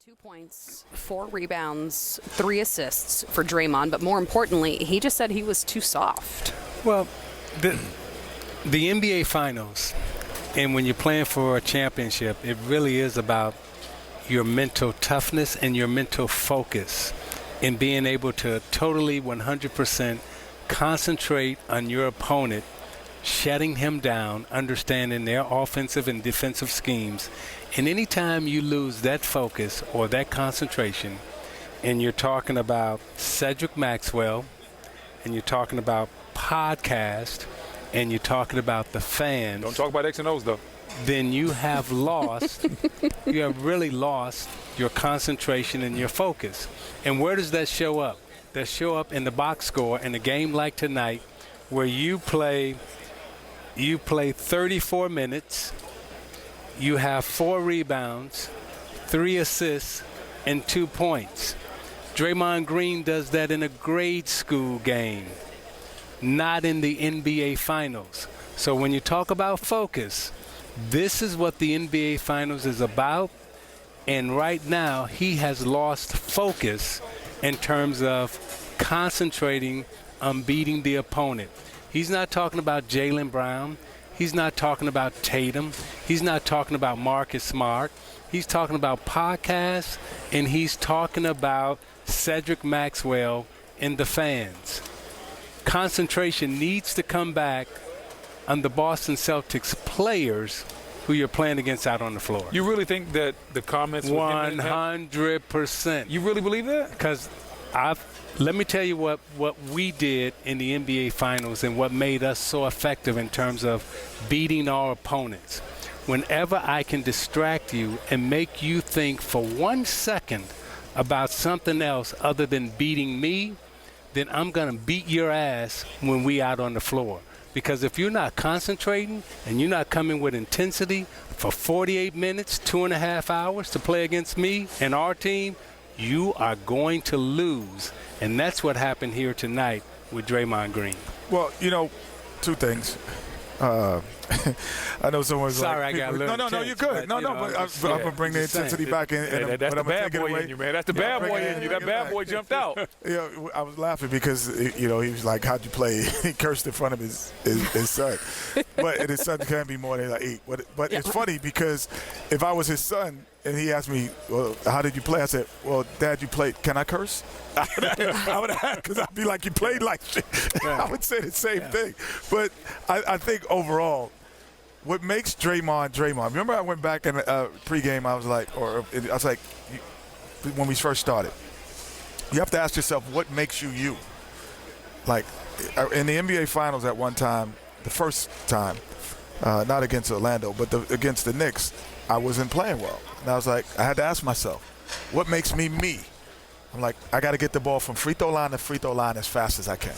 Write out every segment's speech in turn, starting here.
2 points, 4 rebounds, 3 assists for Draymond, but more importantly, he just said he was too soft. Well, the NBA Finals, and when you're playing for a championship, it really is about your mental toughness and your mental focus in being able to totally 100% concentrate on your opponent, shutting him down, understanding their offensive and defensive schemes. And anytime you lose that focus or that concentration, and you're talking about Cedric Maxwell, and you're talking about podcast, and you're talking about the fans. Don't talk about X and O's, though. Then you have lost, you have really lost your concentration and your focus. And where does that show up? That show up in the box score in a game like tonight where you play 34 minutes, you have 4 rebounds, 3 assists, and 2 points. Draymond Green does that in a grade school game, not in the NBA Finals. So when you talk about focus, this is what the NBA Finals is about. And right now, he has lost focus in terms of concentrating on beating the opponent. He's not talking about Jaylen Brown. He's not talking about Tatum. He's not talking about Marcus Smart. He's talking about podcasts, and he's talking about Cedric Maxwell and the fans. Concentration needs to come back on the Boston Celtics players who you're playing against out on the floor. You really think that the comments 100%. You really believe that? Because let me tell you what we did in the NBA Finals and what made us so effective in terms of beating our opponents. Whenever I can distract you and make you think for 1 second about something else other than beating me, then I'm going to beat your ass when we out on the floor. Because if you're not concentrating and you're not coming with intensity for 48 minutes, 2.5 hours to play against me and our team, you are going to lose. And that's what happened here tonight with Draymond Green. Well, 2 things. I know someone's sorry, like, I got a little no, you're good. But I'm going to bring the intensity back in. That's the bad boy in you, man. That's the bad boy in you. That bad boy jumped out. I was laughing because, he was like, how'd you play? He cursed in front of his son. But his son can be more than like 8. But it's funny because if I was his son and he asked me, well, how did you play? I said, well, Dad, you played. Can I curse? I would have, because I'd be like, you played like shit. I would say the same thing. But I think overall, what makes Draymond, remember I went back in pregame, I was like, when we first started, you have to ask yourself, what makes you you? Like, in the NBA Finals at one time, the first time, not against Orlando, but against the Knicks, I wasn't playing well. And I was like, I had to ask myself, what makes me me? I'm like, I got to get the ball from free throw line to free throw line as fast as I can.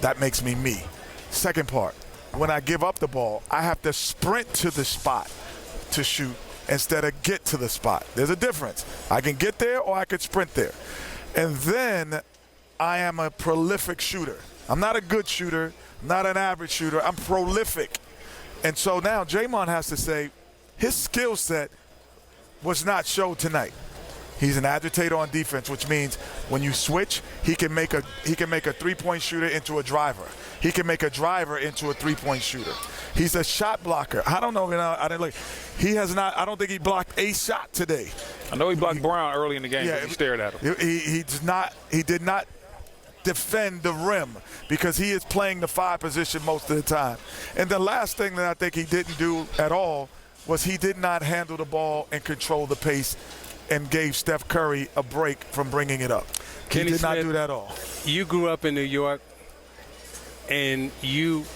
That makes me me. Second part, when I give up the ball, I have to sprint to the spot to shoot instead of get to the spot. There's a difference. I can get there or I could sprint there. And then I am a prolific shooter. I'm not a good shooter, not an average shooter. I'm prolific. And so now Draymond has to say his skill set was not showed tonight. He's an agitator on defense, which means when you switch, he can make a 3-point shooter into a driver. He can make a driver into a 3-point shooter. He's a shot blocker. I don't know. I didn't look. He has not. I don't think he blocked a shot today. I know he blocked Brown early in the game. He stared at him. He did not defend the rim because he is playing the 5 position most of the time. And the last thing that I think he didn't do at all was he did not handle the ball and control the pace and gave Steph Curry a break from bringing it up. He did not do that at all. You grew up in New York, and you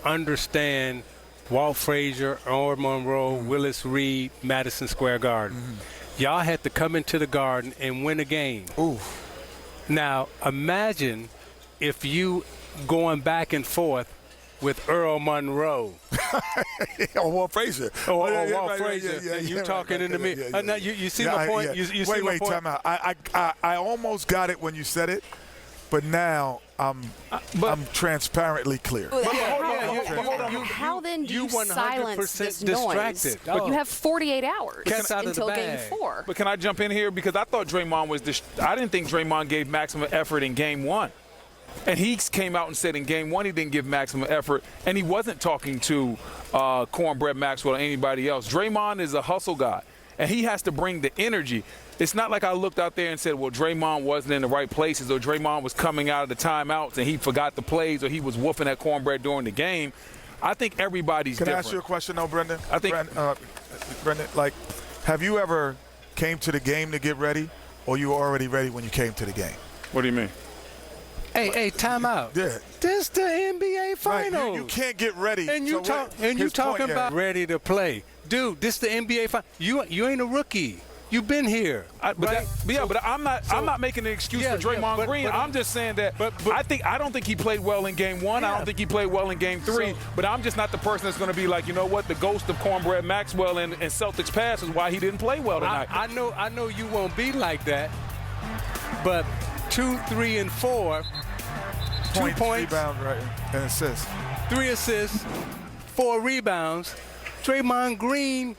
understand Walt Frazier, Earl Monroe, Willis Reed, Madison Square Garden. Y'all had to come into the Garden and win a game. Ooh. Now, imagine if you going back and forth with Earl Monroe. Or Walt Frazier. Or Walt Frazier. You talking into me. Now, you see my point? You see my point? Time out. I almost got it when you said it, but now I'm transparently clear. But hold How then do you 100% silence this noise? distracted. But you have 48 hours Cat's out of the until Game bag. 4. But can I jump in here? Because I thought Draymond was I didn't think Draymond gave maximum effort in Game 1. And he came out and said in Game 1 he didn't give maximum effort, and he wasn't talking to Cornbread Maxwell or anybody else. Draymond is a hustle guy, and he has to bring the energy. It's not like I looked out there and said, well, Draymond wasn't in the right places, or Draymond was coming out of the timeouts and he forgot the plays, or he was woofing at Cornbread during the game. I think everybody's different. Can I ask you a question, though, Brendan? I think Brendan, like, have you ever came to the game to get ready, or you were already ready when you came to the game? What do you mean? Hey, time out. Yeah. This the NBA Finals. Right, you can't get ready. And you talking about ready to play. Dude, this the NBA Finals. You ain't a rookie. You've been here. But I'm not making an excuse for Draymond Green. I'm just saying that I don't think he played well in Game 1. I don't think he played well in Game 3. But I'm just not the person that's going to be like, you know what, the ghost of Cornbread Maxwell and Celtics past is why he didn't play well tonight. I know you won't be like that. But 2, 3, and 4. 2 points, rebound, right, and assists. 3 assists, 4 rebounds. Draymond Green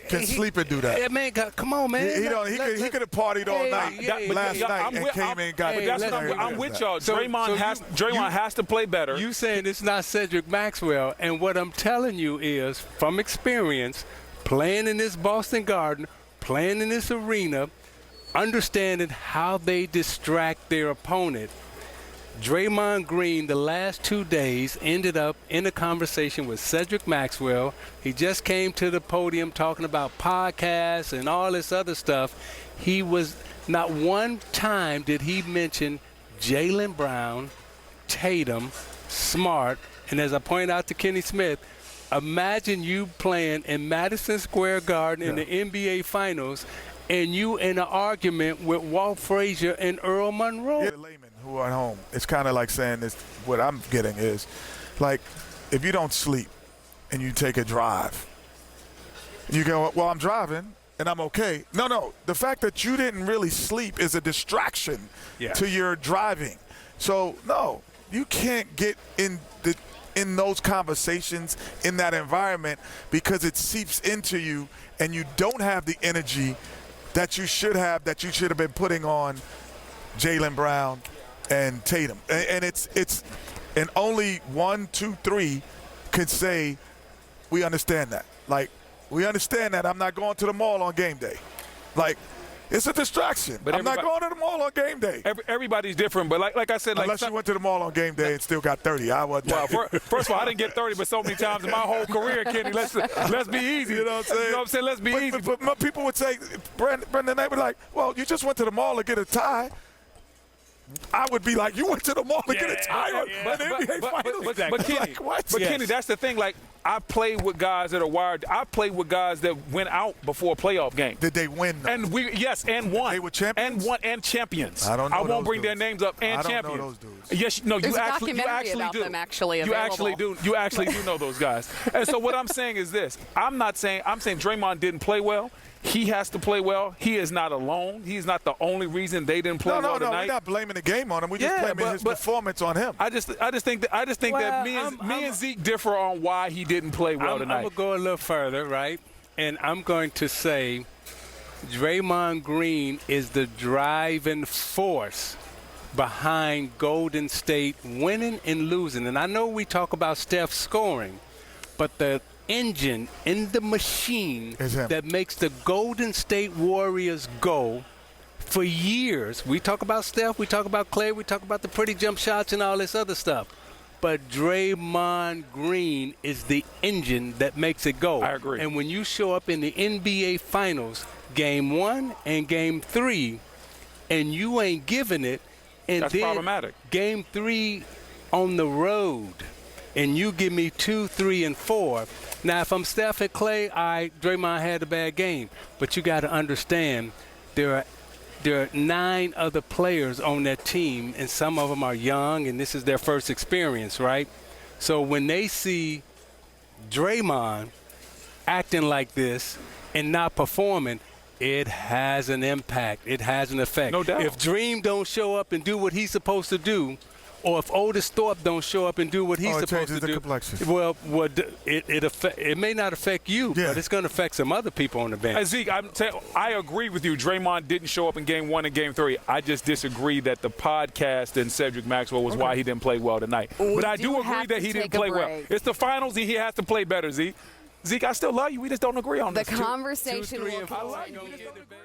can sleep and do that. Yeah, man, come on, man. He could have partied all night last night and came in and got. I'm with y'all. Draymond has to play better. You saying it's not Cedric Maxwell, and what I'm telling you is, from experience, playing in this Boston Garden, playing in this arena, understanding how they distract their opponent. Draymond Green, the last 2 days, ended up in a conversation with Cedric Maxwell. He just came to the podium talking about podcasts and all this other stuff. He was not one time did he mention Jaylen Brown, Tatum, Smart, and as I pointed out to Kenny Smith, imagine you playing in Madison Square Garden in the NBA Finals, and you in an argument with Walt Frazier and Earl Monroe. Yeah, laymen who are at home, it's kind of like saying this. What I'm getting is, like, if you don't sleep and you take a drive, you go, well, I'm driving and I'm okay. No, the fact that you didn't really sleep is a distraction to your driving. So no, you can't get in those conversations in that environment because it seeps into you, and you don't have the energy that you should have been putting on Jaylen Brown and Tatum. And it's and only 1, 2, 3 could say we understand that. Like, we understand that I'm not going to the mall on game day. Like, it's a distraction. But I'm not going to the mall on game day. Everybody's different, but like I said, unless you went to the mall on game day and still got 30, I wasn't. Well, first of all, I didn't get 30, but so many times in my whole career, Kenny. Let's be easy. You know what I'm saying? You know what I'm saying? Let's be easy. But people would say, Brendan, they were like, well, you just went to the mall to get a tie. I would be like, you went to the mall to get a tie. But Kenny, that's the thing. Like, I played with guys that are wired. I played with guys that went out before a playoff game. Did they win? And won. They were champions. And champions. I don't know. I won't bring their names up. And champions. I don't know those dudes. Yes, no, There's you a actually documentary about do. them actually You actually do. You actually do know those guys. And so what I'm saying is this: I'm saying Draymond didn't play well. He has to play well. He is not alone. He's not the only reason they didn't play well tonight. No, we're not blaming the game on him. We're just blaming his performance on him. I just think that me and Zeke differ on why he didn't play well tonight. I'm going to go a little further, right? And I'm going to say Draymond Green is the driving force behind Golden State winning and losing. And I know we talk about Steph scoring, but the engine in the machine that makes the Golden State Warriors go for years. We talk about Steph, we talk about Clay, we talk about the pretty jump shots and all this other stuff. But Draymond Green is the engine that makes it go. I agree. And when you show up in the NBA Finals, Game 1 and Game 3, and you ain't giving it, and that's then problematic. Game 3 on the road, and you give me 2, 3, and 4. Now, if I'm Steph and Clay, Draymond had a bad game. But you got to understand, there are 9 other players on that team, and some of them are young, and this is their first experience, right? So when they see Draymond acting like this and not performing, it has an impact. It has an effect. No doubt. If Dream don't show up and do what he's supposed to do, or if Otis Thorpe don't show up and do what he's it supposed changes to the do, complexion. well, it may not affect you, Yeah. but it's going to affect some other people on the bench. Zeke, I agree with you. Draymond didn't show up in Game 1 and Game 3. I just disagree that the podcast and Cedric Maxwell was why he didn't play well tonight. But I do agree that he didn't play well. It's the finals, and he has to play better, Zeke. Zeke, I still love you. We just don't agree on The this. conversation 2, 3, will and 4. I love you. continue. We just don't agree.